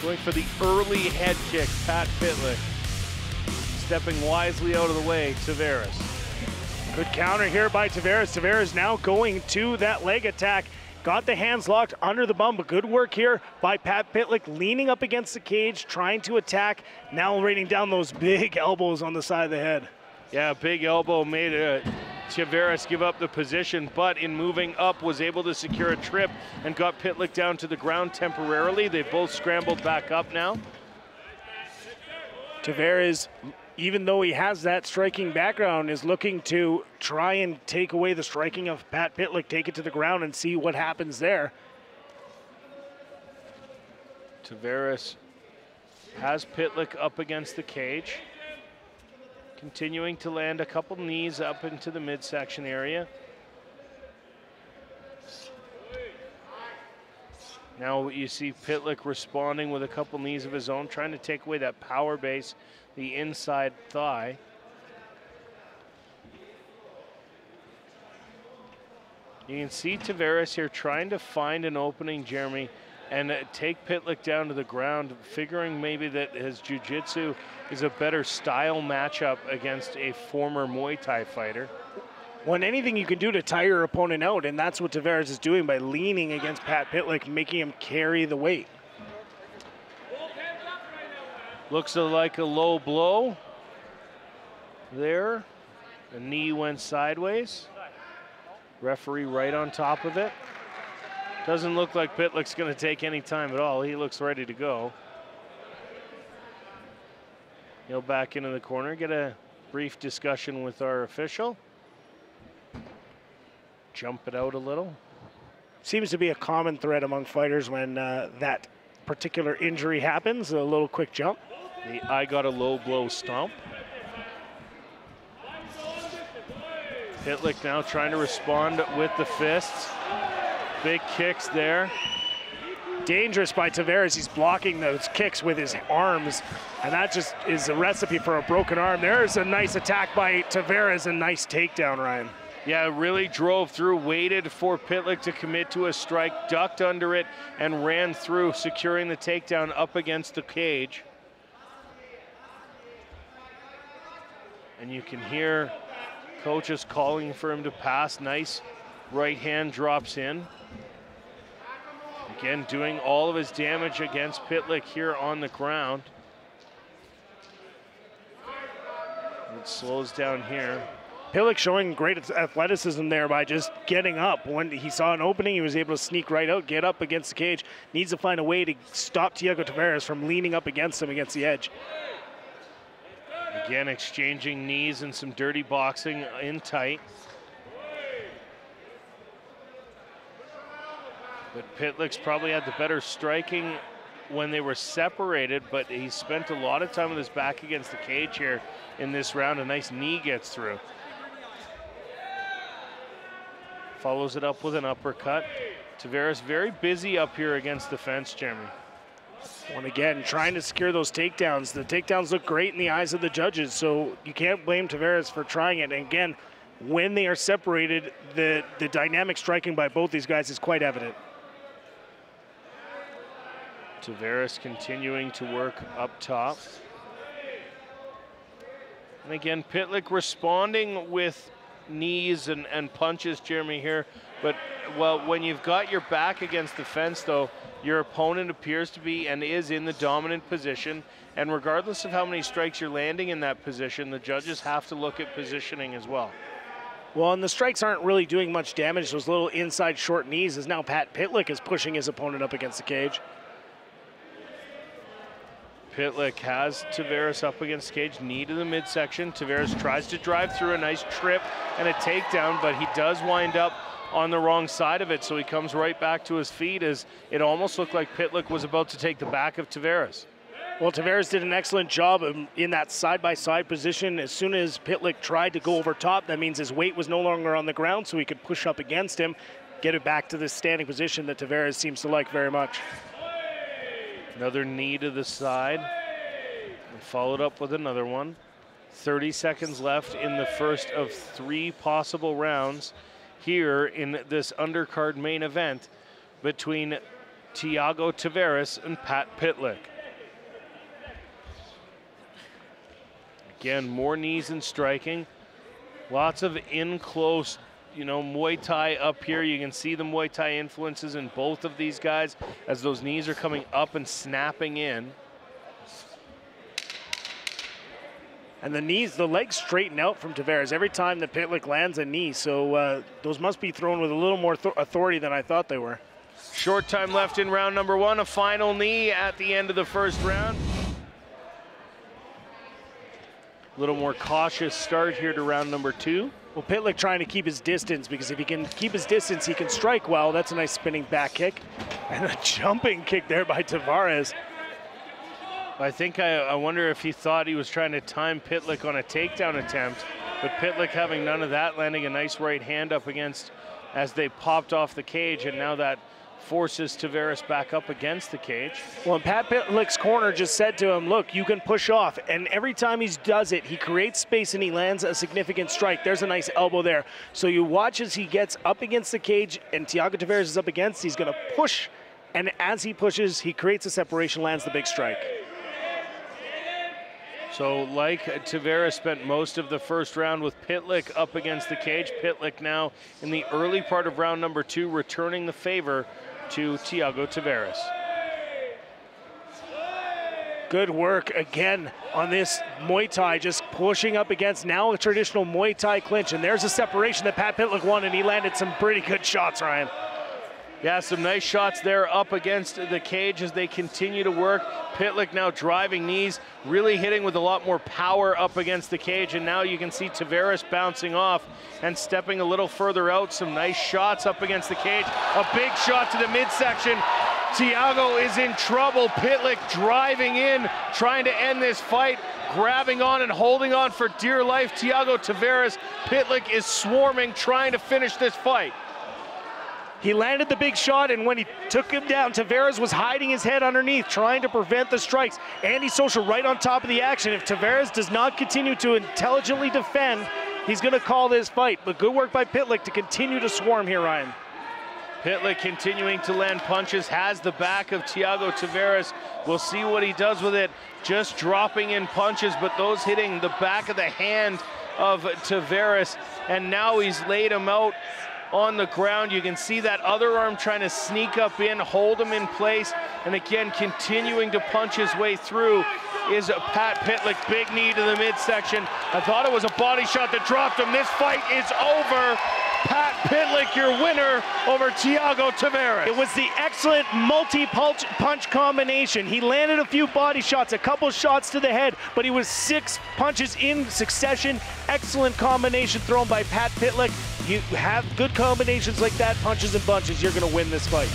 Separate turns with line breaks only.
Going for the early head kick, Pat Pytlik. Stepping wisely out of the way, Tavares.
Good counter here by Tavares. Tavares now going to that leg attack. Got the hands locked under the bum, but good work here by Pat Pytlik, leaning up against the cage, trying to attack. Now raining down those big elbows on the side of the head.
Yeah, big elbow made Tavares give up the position, but in moving up was able to secure a trip and got Pytlik down to the ground temporarily. They both scrambled back up now.
Tavares, even though he has that striking background, is looking to try and take away the striking of Pat Pytlik, take it to the ground and see what happens there.
Tavares has Pytlik up against the cage. Continuing to land a couple knees up into the midsection area. Now you see Pytlik responding with a couple knees of his own, trying to take away that power base, the inside thigh. You can see Tavares here trying to find an opening, Jeremy, and take Pytlik down to the ground, figuring maybe that his jiu-jitsu is a better style matchup against a former Muay Thai fighter.
When anything you can do to tire your opponent out, and that's what Tavares is doing by leaning against Pat Pytlik, making him carry the weight.
Looks like a low blow there. The knee went sideways. Referee right on top of it. Doesn't look like Pytlik's going to take any time at all. He looks ready to go. He'll back into the corner, get a brief discussion with our official. Jump it out a little.
Seems to be a common thread among fighters when that particular injury happens, a little quick jump.
The I got a low blow stomp. Pytlik now trying to respond with the fists. Big kicks there.
Dangerous by Tavares. He's blocking those kicks with his arms, and that just is a recipe for a broken arm. There's a nice attack by Tavares, a nice takedown, Ryan.
Yeah, really drove through, waited for Pytlik to commit to a strike, ducked under it, and ran through, securing the takedown up against the cage. And you can hear coaches calling for him to pass. Nice right hand drops in. Again, doing all of his damage against Pytlik here on the ground. It slows down here.
Pytlik showing great athleticism there by just getting up. When he saw an opening, he was able to sneak right out, get up against the cage. Needs to find a way to stop Tiago Tavares from leaning up against him against the edge.
Again, exchanging knees and some dirty boxing in tight. But Pytlik's probably had the better striking when they were separated, but he spent a lot of time with his back against the cage here in this round. A nice knee gets through. Follows it up with an uppercut. Tavares very busy up here against the fence, Jeremy.
And again, trying to secure those takedowns. The takedowns look great in the eyes of the judges, so you can't blame Tavares for trying it. And again, when they are separated, the dynamic striking by both these guys is quite evident.
Tavares continuing to work up top. And again, Pytlik responding with knees and punches, Jeremy, here. But, well, when you've got your back against the fence, though, your opponent appears to be and is in the dominant position. And regardless of how many strikes you're landing in that position, the judges have to look at positioning as well.
Well, and the strikes aren't really doing much damage. Those little inside short knees, as now Pat Pytlik is pushing his opponent up against the cage.
Pytlik has Tavares up against the cage, knee to the midsection. Tavares tries to drive through, a nice trip and a takedown, but he does wind up on the wrong side of it, so he comes right back to his feet as it almost looked like Pytlik was about to take the back of Tavares.
Well, Tavares did an excellent job in that side-by-side position. As soon as Pytlik tried to go over top, that means his weight was no longer on the ground, so he could push up against him, get it back to the standing position that Tavares seems to like very much.
Another knee to the side, and followed up with another one. 30 seconds left in the first of 3 possible rounds here in this undercard main event between Tiago Tavares and Pat Pytlik. Again, more knees and striking. Lots of in-close, Muay Thai up here. You can see the Muay Thai influences in both of these guys as those knees are coming up and snapping in.
And the legs straighten out from Tavares every time that Pytlik lands a knee. So those must be thrown with a little more authority than I thought they were.
Short time left in round number 1. A final knee at the end of the first round. A little more cautious start here to round number 2.
Well, Pytlik trying to keep his distance, because if he can keep his distance, he can strike well. That's a nice spinning back kick. And a jumping kick there by Tavares.
I wonder if he thought he was trying to time Pytlik on a takedown attempt, but Pytlik having none of that, landing a nice right hand up against as they popped off the cage, and now that forces Tavares back up against the cage.
Well, and Pat Pytlik's corner just said to him, look, you can push off. And every time he does it, he creates space and he lands a significant strike. There's a nice elbow there. So you watch as he gets up against the cage and Tiago Tavares is up against, he's going to push. And as he pushes, he creates a separation, lands the big strike.
So like Tavares spent most of the first round with Pytlik up against the cage. Pytlik now in the early part of round number 2, returning the favor to Tiago Tavares.
Good work again on this Muay Thai, just pushing up against now a traditional Muay Thai clinch. And there's a separation that Pat Pytlik won, and he landed some pretty good shots, Ryan.
Yeah, some nice shots there up against the cage as they continue to work. Pytlik now driving knees, really hitting with a lot more power up against the cage. And now you can see Tavares bouncing off and stepping a little further out. Some nice shots up against the cage. A big shot to the midsection. Tiago is in trouble. Pytlik driving in, trying to end this fight, grabbing on and holding on for dear life. Tiago Tavares, Pytlik is swarming, trying to finish this fight.
He landed the big shot, and when he took him down, Tavares was hiding his head underneath, trying to prevent the strikes. Andy Social right on top of the action. If Tavares does not continue to intelligently defend, he's going to call this fight. But good work by Pytlik to continue to swarm here, Ryan.
Pytlik continuing to land punches, has the back of Tiago Tavares. We'll see what he does with it. Just dropping in punches, but those hitting the back of the hand of Tavares. And now he's laid him out on the ground. You can see that other arm trying to sneak up in, hold him in place, and again continuing to punch his way through is Pat Pytlik. Big knee to the midsection. I thought it was a body shot that dropped him. This fight is over. Pat Pytlik, your winner over Tiago Tavares.
It was the excellent multi-punch combination. He landed a few body shots, a couple shots to the head, but he was 6 punches in succession. Excellent combination thrown by Pat Pytlik. You have good combinations like that, punches and bunches, you're going to win this fight.